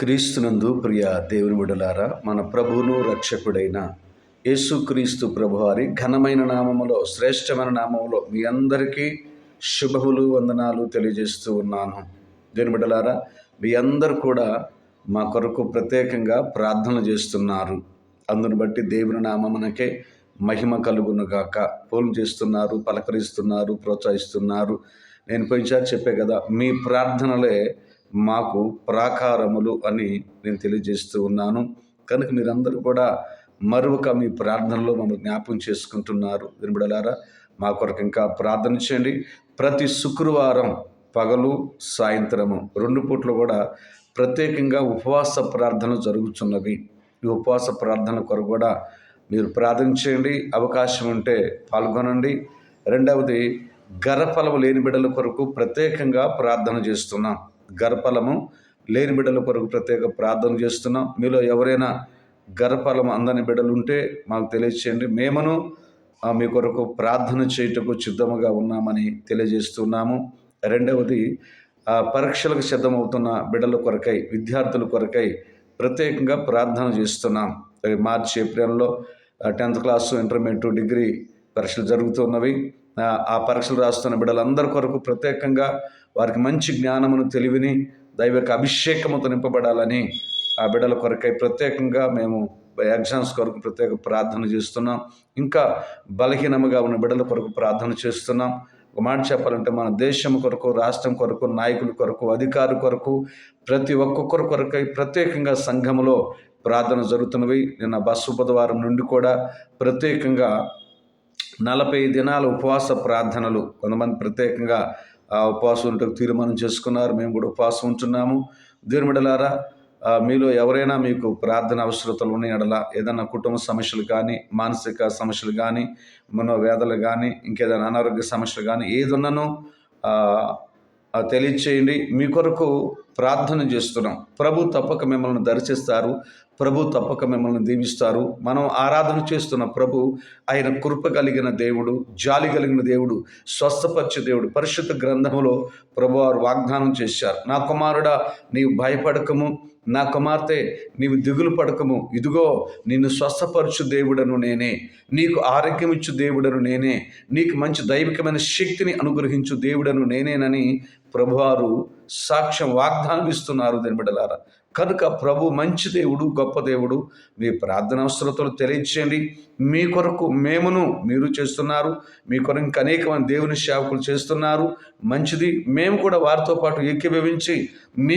క్రీస్తునందు ప్రియ దేవుని బిడ్డలారా, మన ప్రభువును రక్షకుడైన యేసుక్రీస్తు ప్రభువారి ఘనమైన నామములో, శ్రేష్టమైన నామములో మీ అందరికీ శుభములు, వందనాలు తెలియజేస్తూ ఉన్నాను. దేవుని బిడ్డలారా, మీ అందరూ కూడా మా కొరకు ప్రత్యేకంగా ప్రార్థనలు చేస్తున్నారు. అందును బట్టి దేవుని నామమునకే మహిమ కలుగునుగాక. ఫోన్ చేస్తున్నారు, పలకరిస్తున్నారు, ప్రోత్సహిస్తున్నారు. నేను పోయినసారి చెప్పే కదా, మీ ప్రార్థనలే మాకు ప్రాకారములు అని నేను తెలియజేస్తూ ఉన్నాను. కనుక మీరందరూ కూడా మరొక మీ ప్రార్థనలో మమ్మల్ని జ్ఞాపకం చేసుకుంటున్నారు. వినబడలారా, మా కొరకు ఇంకా ప్రార్థన చేయండి. ప్రతి శుక్రవారం పగలు సాయంత్రము 2 పూట్లు కూడా ప్రత్యేకంగా ఉపవాస ప్రార్థనలు జరుగుతున్నవి. ఈ ఉపవాస ప్రార్థన కొరకు కూడా మీరు ప్రార్థన చేయండి. అవకాశం ఉంటే పాల్గొనండి. రెండవది, గర్భఫలము లేని బిడ్డల కొరకు ప్రత్యేకంగా ప్రార్థన చేస్తున్నాం. గర్భఫలము లేని బిడ్డల కొరకు ప్రత్యేక ప్రార్థన చేస్తున్నాం. మీలో ఎవరైనా గర్భఫలం అందని బిడ్డలు ఉంటే మాకు తెలియచేయండి. మేమను మీ కొరకు ప్రార్థన చేయుటకు సిద్ధముగా ఉన్నామని తెలియజేస్తున్నాము. రెండవది, పరీక్షలకు సిద్ధమవుతున్న బిడ్డల కొరకై, విద్యార్థుల కొరకై ప్రత్యేకంగా ప్రార్థన చేస్తున్నాం. మార్చి ఏప్రిల్లో 10th క్లాసు, ఇంటర్మీడియట్, డిగ్రీ పరీక్షలు జరుగుతున్నవి. ఆ పరీక్షలు రాస్తున్న బిడ్డలందరి కొరకు ప్రత్యేకంగా వారికి మంచి జ్ఞానమును, తెలివిని, దైవిక అభిషేకముతో నింపబడాలని ఆ బిడ్డల కొరకై ప్రత్యేకంగా మేము ఎగ్జామ్స్ కొరకు ప్రత్యేక ప్రార్థన చేస్తున్నాం. ఇంకా బలహీనముగా ఉన్న బిడ్డల కొరకు ప్రార్థన చేస్తున్నాం. ఒక మాట చెప్పాలంటే, మన దేశం కొరకు, రాష్ట్రం కొరకు, నాయకుల కొరకు, అధికారుల కొరకు, ప్రతి ఒక్కొక్కరి కొరకై ప్రత్యేకంగా సంఘములో ప్రార్థన జరుగుతున్నవి. నిన్న బస్సు బుధవారం నుండి కూడా ప్రత్యేకంగా 40 దినాల ఉపవాస ప్రార్థనలు, కొంతమంది ప్రత్యేకంగా ఉపవాసం ఉంటూ తీర్మానం చేసుకున్నారు. మేము కూడా ఉపవాసం ఉంటున్నాము. దేవుని బిడ్డలారా, మీలో ఎవరైనా మీకు ప్రార్థన అవసరతలు ఉన్న ఎడల, ఏదైనా కుటుంబ సమస్యలు కానీ, మానసిక సమస్యలు కానీ, మనోవేదనలు కానీ, ఇంకేదైనా అనారోగ్య సమస్యలు కానీ ఏదున్నానో తెలియచేయండి. మీ కొరకు ప్రార్థన చేస్తున్నాం. ప్రభు తప్పక మిమ్మల్ని దర్శిస్తారు. ప్రభు తప్పక మిమ్మల్ని దీవిస్తారు. మనం ఆరాధన చేస్తున్న ప్రభు ఆయన కృప కలిగిన దేవుడు, జాలి కలిగిన దేవుడు, స్వస్థపరిచే దేవుడు. పరిశుద్ధ గ్రంథములో ప్రభు వారు వాగ్దానం చేశారు. నా కుమారుడా, నీవు భయపడకము, నా కుమార్తె నీవు దిగులు పడకము, ఇదిగో నిన్ను స్వస్థపరచు దేవుడను నేనే, నీకు ఆరోగ్యం ఇచ్చు దేవుడను నేనే, నీకు మంచి దైవికమైన శక్తిని అనుగ్రహించు దేవుడను నేనేనని ప్రభువారు సాక్ష్యం, వాగ్దానం ఇస్తున్నారు. దేని బిడ్డలారా, కనుక ప్రభు మంచి దేవుడు, గొప్ప దేవుడు. మీ ప్రార్థన అవసరతలు తెలియచేయండి. మీ కొరకు మేమును, మీరు చేస్తున్నారు. మీ కొరకు ఇంకా అనేక మంది దేవుని సేవకులు చేస్తున్నారు. మంచిది. మేము కూడా వారితో పాటు ఏకీభవించి మీ